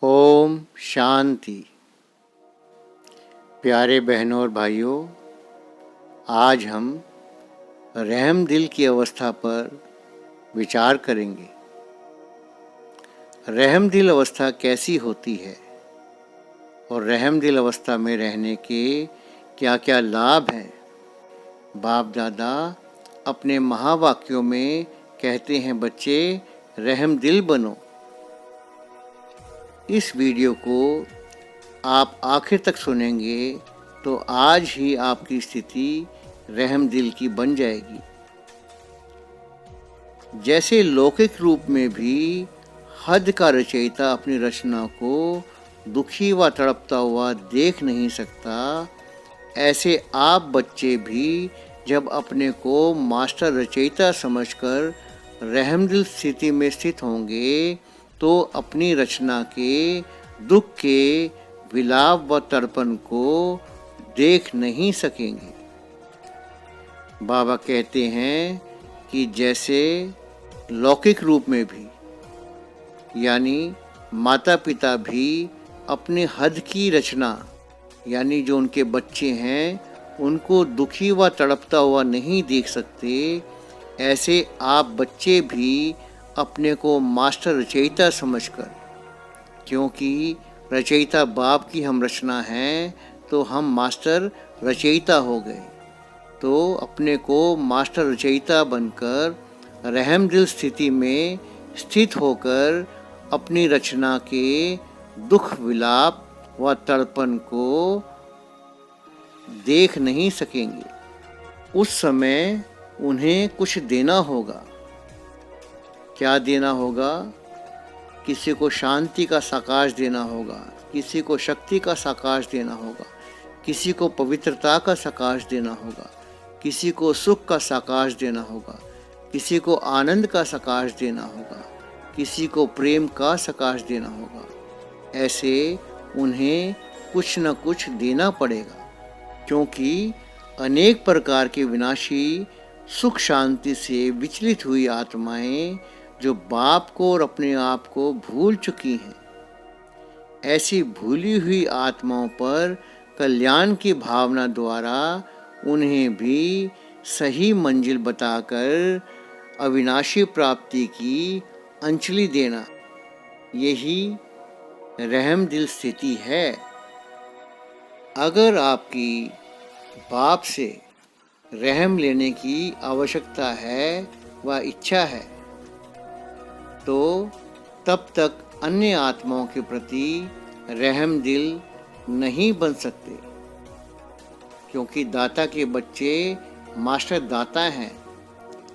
ओम शांति। प्यारे बहनों और भाइयों, आज हम रहम दिल की अवस्था पर विचार करेंगे। रहम दिल अवस्था कैसी होती है और रहम दिल अवस्था में रहने के क्या क्या लाभ हैं। बाप दादा अपने महावाक्यों में कहते हैं, बच्चे रहम दिल बनो। इस वीडियो को आप आखिर तक सुनेंगे तो आज ही आपकी स्थिति रहम दिल की बन जाएगी। जैसे लौकिक रूप में भी हद का रचयिता अपनी रचना को दुखी व तड़पता हुआ देख नहीं सकता, ऐसे आप बच्चे भी जब अपने को मास्टर रचयिता समझकर रहमदिल स्थिति में स्थित होंगे तो अपनी रचना के दुख के विलाप व तड़पन को देख नहीं सकेंगे। बाबा कहते हैं कि जैसे लौकिक रूप में भी, यानी माता पिता भी अपने हद की रचना, यानी जो उनके बच्चे हैं, उनको दुखी व तड़पता हुआ नहीं देख सकते, ऐसे आप बच्चे भी अपने को मास्टर रचयिता समझकर, क्योंकि रचयिता बाप की हम रचना हैं तो हम मास्टर रचयिता हो गए, तो अपने को मास्टर रचयिता बनकर रहम दिल स्थिति में स्थित होकर अपनी रचना के दुख विलाप व तड़पन को देख नहीं सकेंगे। उस समय उन्हें कुछ देना होगा। क्या देना होगा? किसी को शांति का साकाश देना होगा, किसी को शक्ति का साकाश देना होगा, किसी को पवित्रता का साकाश देना होगा, किसी को सुख का साकाश देना होगा, किसी को आनंद का साकाश देना होगा, किसी को प्रेम का साकाश देना होगा। ऐसे उन्हें कुछ न कुछ देना पड़ेगा, क्योंकि अनेक प्रकार के विनाशी सुख शांति से विचलित हुई आत्माएं जो बाप को और अपने आप को भूल चुकी हैं, ऐसी भूली हुई आत्माओं पर कल्याण की भावना द्वारा उन्हें भी सही मंजिल बताकर अविनाशी प्राप्ति की अंजलि देना, यही रहम दिल स्थिति है। अगर आपकी बाप से रहम लेने की आवश्यकता है व इच्छा है, तो तब तक अन्य आत्माओं के प्रति रहम दिल नहीं बन सकते, क्योंकि दाता के बच्चे मास्टर दाता हैं।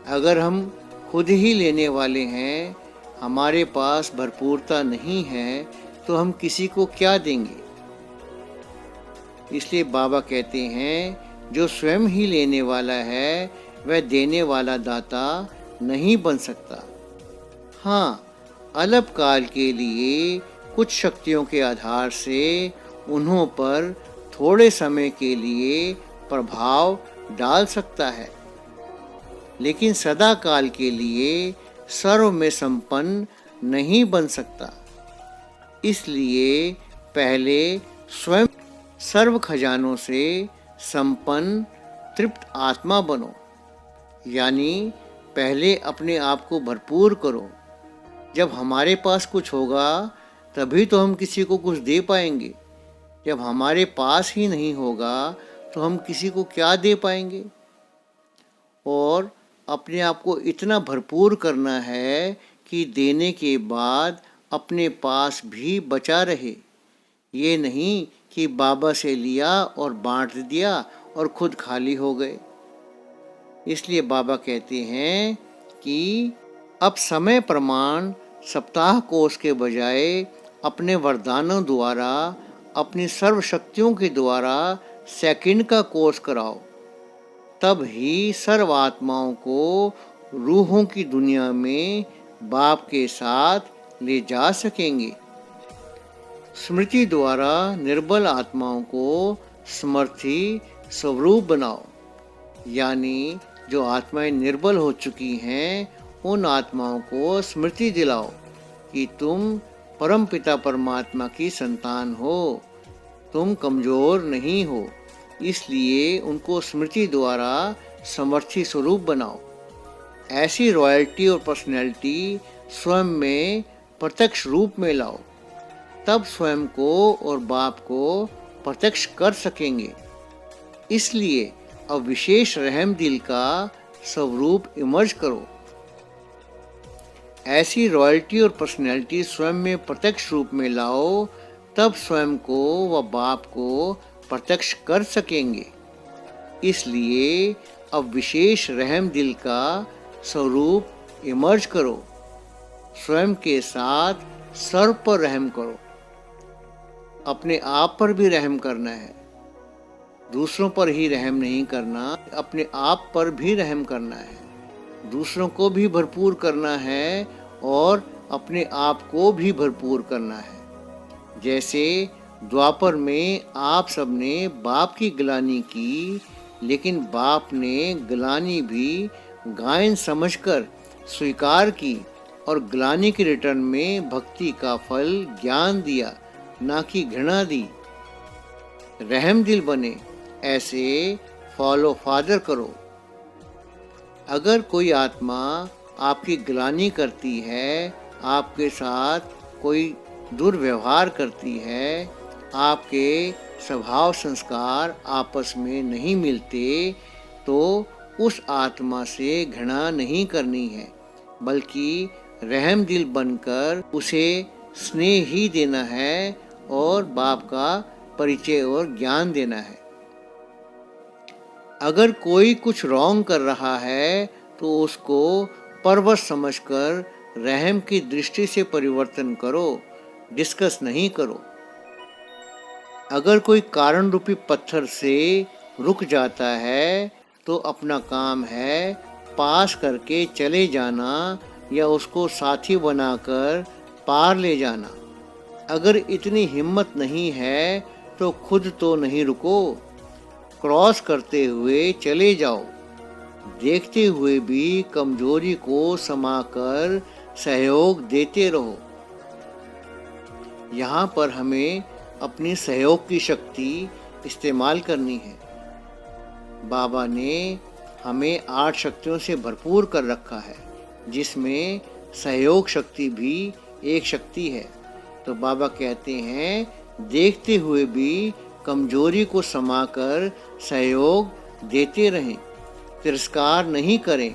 अगर हम खुद ही लेने वाले हैं, हमारे पास भरपूरता नहीं है, तो हम किसी को क्या देंगे? इसलिए बाबा कहते हैं, जो स्वयं ही लेने वाला है वह देने वाला दाता नहीं बन सकता। हाँ, अल्प काल के लिए कुछ शक्तियों के आधार से उन्हों पर थोड़े समय के लिए प्रभाव डाल सकता है, लेकिन सदा काल के लिए सर्व में संपन्न नहीं बन सकता। इसलिए पहले स्वयं सर्व खजानों से संपन्न तृप्त आत्मा बनो, यानी पहले अपने आप को भरपूर करो। जब हमारे पास कुछ होगा तभी तो हम किसी को कुछ दे पाएंगे। जब हमारे पास ही नहीं होगा तो हम किसी को क्या दे पाएंगे? और अपने आप को इतना भरपूर करना है कि देने के बाद अपने पास भी बचा रहे। ये नहीं कि बाबा से लिया और बांट दिया और खुद खाली हो गए। इसलिए बाबा कहते हैं कि अब समय प्रमाण सप्ताह कोष के बजाय अपने वरदानों द्वारा, अपनी सर्व शक्तियों के द्वारा सेकंड का कोर्स कराओ। तब ही सर्व आत्माओं को रूहों की दुनिया में बाप के साथ ले जा सकेंगे। स्मृति द्वारा निर्बल आत्माओं को समर्थी स्वरूप बनाओ, यानी जो आत्माएं निर्बल हो चुकी हैं उन आत्माओं को स्मृति दिलाओ कि तुम परमपिता परमात्मा की संतान हो। तुम कमजोर नहीं हो, इसलिए उनको स्मृति द्वारा समर्थी स्वरूप बनाओ। ऐसी रॉयल्टी और पर्सनैलिटी स्वयं में प्रत्यक्ष रूप में लाओ, तब स्वयं को और बाप को प्रत्यक्ष कर सकेंगे। इसलिए अब विशेष रहम दिल का स्वरूप इमर्ज करो। ऐसी रॉयल्टी और पर्सनैलिटी स्वयं में प्रत्यक्ष रूप में लाओ, तब स्वयं को व बाप को प्रत्यक्ष कर सकेंगे। इसलिए अब विशेष रहम दिल का स्वरूप इमर्ज करो। स्वयं के साथ सर्व पर रहम करो। अपने आप पर भी रहम करना है, दूसरों पर ही रहम नहीं करना, अपने आप पर भी रहम करना है। दूसरों को भी भरपूर करना है और अपने आप को भी भरपूर करना है। जैसे द्वापर में आप सबने बाप की गिलानी की, लेकिन बाप ने गिलानी भी गायन समझकर स्वीकार की और गिलानी के रिटर्न में भक्ति का फल ज्ञान दिया, ना कि घृणा दी। रहम दिल बने, ऐसे फॉलो फादर करो। अगर कोई आत्मा आपकी गिलानी करती है, आपके साथ कोई दुर्व्यवहार करती है, आपके स्वभाव संस्कार आपस में नहीं मिलते, तो उस आत्मा से घृणा नहीं करनी है, बल्कि रहम दिल बनकर उसे स्नेह ही देना है और बाप का परिचय और ज्ञान देना है। अगर कोई कुछ रॉन्ग कर रहा है तो उसको परवश समझकर रहम की दृष्टि से परिवर्तन करो, डिस्कस नहीं करो। अगर कोई कारण रूपी पत्थर से रुक जाता है तो अपना काम है पास करके चले जाना या उसको साथी बनाकर पार ले जाना। अगर इतनी हिम्मत नहीं है तो खुद तो नहीं रुको, क्रॉस करते हुए चले जाओ। देखते हुए भी कमजोरी को समाकर सहयोग देते रहो। यहाँ पर हमें अपनी सहयोग की शक्ति इस्तेमाल करनी है। बाबा ने हमें 8 शक्तियों से भरपूर कर रखा है, जिसमें सहयोग शक्ति भी एक शक्ति है। तो बाबा कहते हैं, देखते हुए भी कमजोरी को समाकर सहयोग देते रहें। तिरस्कार नहीं करें,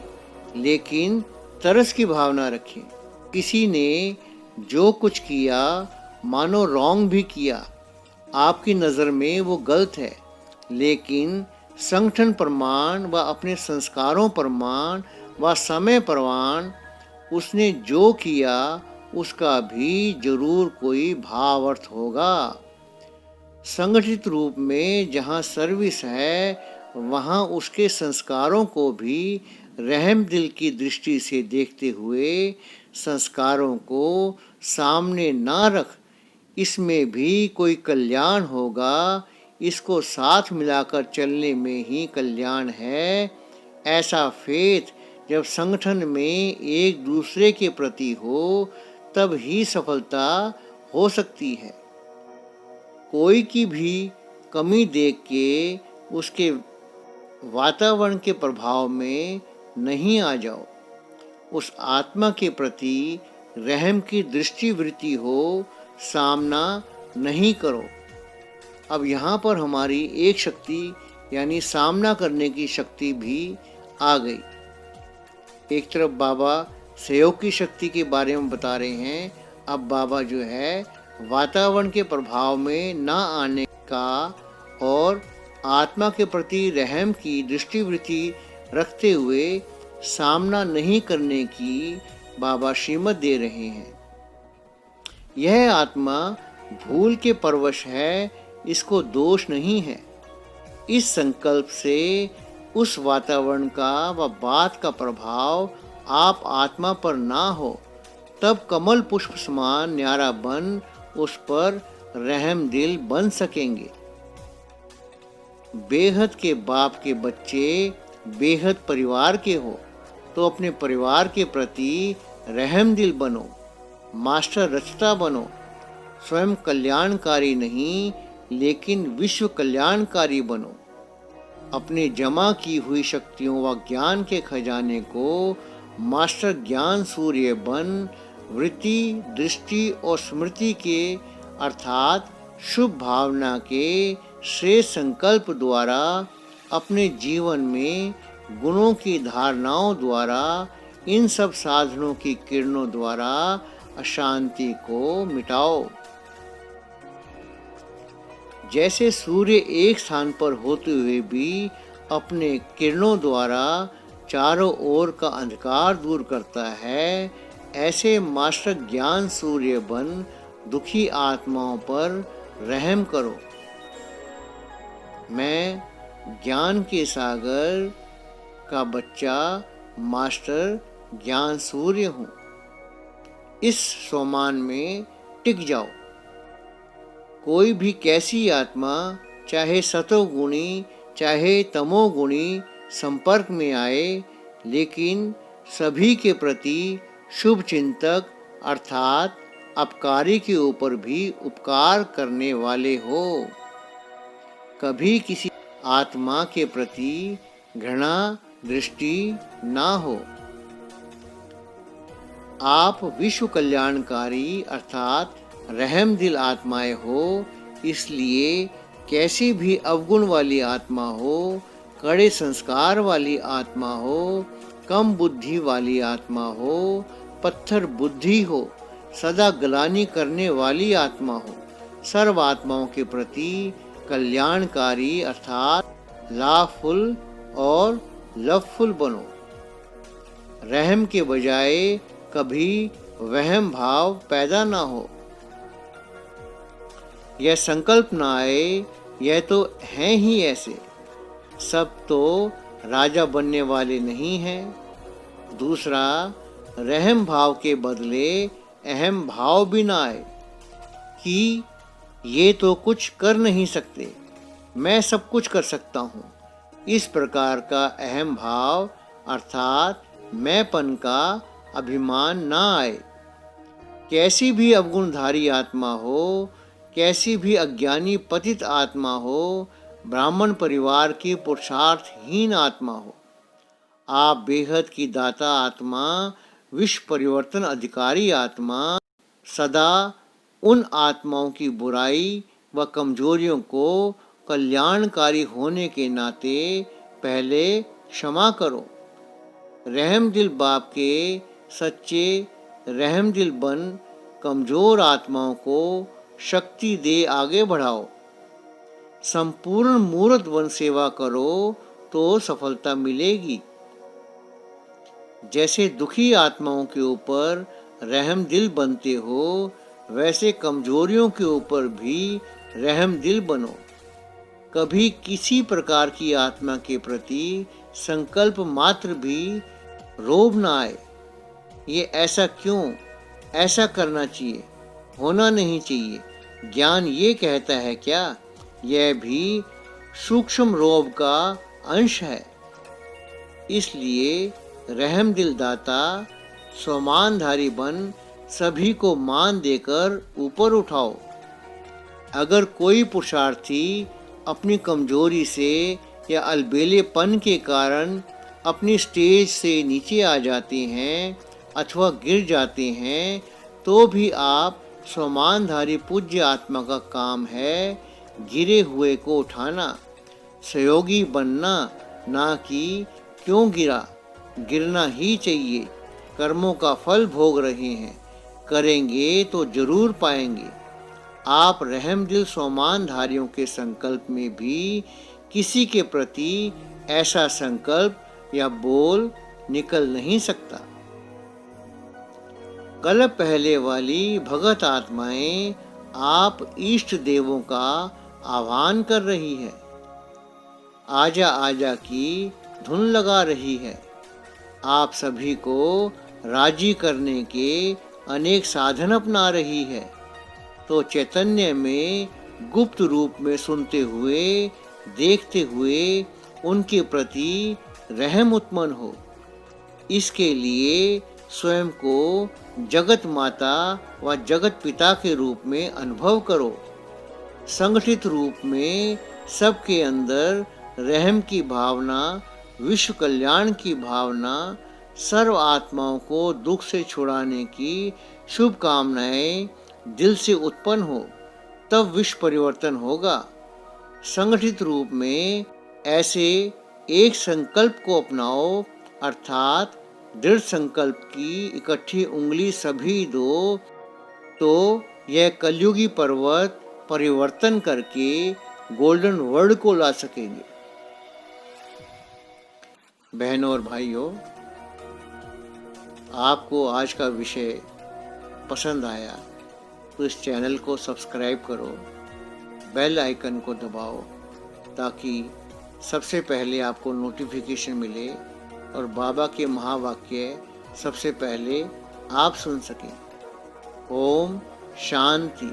लेकिन तरस की भावना रखें। किसी ने जो कुछ किया, मानो रॉन्ग भी किया, आपकी नज़र में वो गलत है, लेकिन संगठन प्रमाण व अपने संस्कारों प्रमाण व समय प्रमाण उसने जो किया उसका भी जरूर कोई भाव अर्थ होगा। संगठित रूप में जहाँ सर्विस है, वहाँ उसके संस्कारों को भी रहम दिल की दृष्टि से देखते हुए संस्कारों को सामने ना रख, इसमें भी कोई कल्याण होगा, इसको साथ मिलाकर चलने में ही कल्याण है। ऐसा फेथ जब संगठन में एक दूसरे के प्रति हो, तब ही सफलता हो सकती है। कोई की भी कमी देख के उसके वातावरण के प्रभाव में नहीं आ जाओ। उस आत्मा के प्रति रहम की दृष्टिवृत्ति हो, सामना नहीं करो। अब यहाँ पर हमारी एक शक्ति यानी सामना करने की शक्ति भी आ गई। एक तरफ बाबा सहयोग की शक्ति के बारे में बता रहे हैं, अब बाबा जो है वातावरण के प्रभाव में ना आने का और आत्मा के प्रति रहम की दृष्टिवृत्ति रखते हुए सामना नहीं करने की बाबा श्रीमत दे रहे हैं। यह आत्मा भूल के परवश है, इसको दोष नहीं है। इस संकल्प से उस वातावरण का व बात का प्रभाव आप आत्मा पर ना हो, तब कमल पुष्प समान न्यारा बन उस पर रहम दिल बन सकेंगे। बेहद के बाप के बच्चे बेहद परिवार के हो, तो अपने परिवार के प्रति रहम दिल बनो। मास्टर रचता बनो, स्वयं कल्याणकारी नहीं लेकिन विश्व कल्याणकारी बनो। अपने जमा की हुई शक्तियों व ज्ञान के खजाने को मास्टर ज्ञान सूर्य बन वृत्ति, दृष्टि और स्मृति के अर्थात शुभ भावना के श्रेष्ठ संकल्प द्वारा अपने जीवन में गुणों की धारणाओं द्वारा इन सब साधनों की किरणों द्वारा अशांति को मिटाओ। जैसे सूर्य एक स्थान पर होते हुए भी अपने किरणों द्वारा चारों ओर का अंधकार दूर करता है, ऐसे मास्टर ज्ञान सूर्य बन दुखी आत्माओं पर रहम करो। मैं ज्ञान के सागर का बच्चा मास्टर ज्ञान सूर्य हूँ। इस सोमान में टिक जाओ। कोई भी कैसी आत्मा, चाहे सतोगुणी चाहे तमोगुणी, संपर्क में आए, लेकिन सभी के प्रति शुभ चिंतक अर्थात अपकारी के ऊपर भी उपकार करने वाले हो। कभी किसी आत्मा के प्रति घृणा दृष्टि ना हो। आप विश्व कल्याणकारी अर्थात रहम दिल आत्माएं हो, इसलिए कैसी भी अवगुण वाली आत्मा हो, कड़े संस्कार वाली आत्मा हो, कम बुद्धि वाली आत्मा हो, पत्थर बुद्धि हो, सदा ग्लानि करने वाली आत्मा हो, सर्व आत्माओं के प्रति कल्याणकारी अर्थात लाभफुल और लवफुल बनो। रहम के बजाय कभी वहम भाव पैदा ना हो। यह संकल्प ना आए, यह तो हैं ही ऐसे, सब तो राजा बनने वाले नहीं हैं। दूसरा, रहम भाव के बदले अहम भाव भी ना आए कि ये तो कुछ कर नहीं सकते, मैं सब कुछ कर सकता हूँ। इस प्रकार का अहम भाव अर्थात मैंपन का अभिमान ना आए। कैसी भी अवगुणधारी आत्मा हो, कैसी भी अज्ञानी पतित आत्मा हो, ब्राह्मण परिवार की पुरुषार्थहीन आत्मा हो, आप बेहद की दाता आत्मा, विश्व परिवर्तन अधिकारी आत्मा, सदा उन आत्माओं की बुराई व कमजोरियों को कल्याणकारी होने के नाते पहले क्षमा करो। रहम दिल बाप के सच्चे रहम दिल बन कमजोर आत्माओं को शक्ति दे आगे बढ़ाओ। संपूर्ण मूर्त वन सेवा करो तो सफलता मिलेगी। जैसे दुखी आत्माओं के ऊपर रहम दिल बनते हो, वैसे कमजोरियों के ऊपर भी रहम दिल बनो। कभी किसी प्रकार की आत्मा के प्रति संकल्प मात्र भी रोब न आए। ये ऐसा क्यों, ऐसा करना चाहिए, होना नहीं चाहिए, ज्ञान ये कहता है क्या, यह भी सूक्ष्म रोब का अंश है। इसलिए रहम दिल दाता स्वमानधारी बन सभी को मान देकर ऊपर उठाओ। अगर कोई पुरुषार्थी अपनी कमजोरी से या अलबेलेपन के कारण अपनी स्टेज से नीचे आ जाते हैं अथवा गिर जाते हैं, तो भी आप स्वमानधारी पूज्य आत्मा का काम है गिरे हुए को उठाना, सहयोगी बनना, ना कि क्यों गिरा, गिरना ही चाहिए, कर्मों का फल भोग रहे हैं, करेंगे तो जरूर पाएंगे। आप रहम दिल स्वमानधारियों के संकल्प में भी किसी के प्रति ऐसा संकल्प या बोल निकल नहीं सकता। कल पहले वाली भगत आत्माएं आप इष्ट देवों का आह्वान कर रही है, आजा आजा की धुन लगा रही है। आप सभी को राजी करने के अनेक साधन अपना रही है, तो चैतन्य में गुप्त रूप में सुनते हुए देखते हुए उनके प्रति रहम उत्पन्न हो। इसके लिए स्वयं को जगत माता व जगत पिता के रूप में अनुभव करो। संगठित रूप में सबके अंदर रहम की भावना, विश्व कल्याण की भावना, सर्व आत्माओं को दुख से छुड़ाने की शुभकामनाएं दिल से उत्पन्न हो, तब विश्व परिवर्तन होगा। संगठित रूप में ऐसे एक संकल्प को अपनाओ, अर्थात दृढ़ संकल्प की इकट्ठी उंगली सभी दो, तो यह कलयुगी पर्वत परिवर्तन करके गोल्डन वर्ल्ड को ला सकेंगे। बहनों और भाइयों, आपको आज का विषय पसंद आया तो इस चैनल को सब्सक्राइब करो, बेल आइकन को दबाओ ताकि सबसे पहले आपको नोटिफिकेशन मिले और बाबा के महावाक्य सबसे पहले आप सुन सकें। ओम शांति।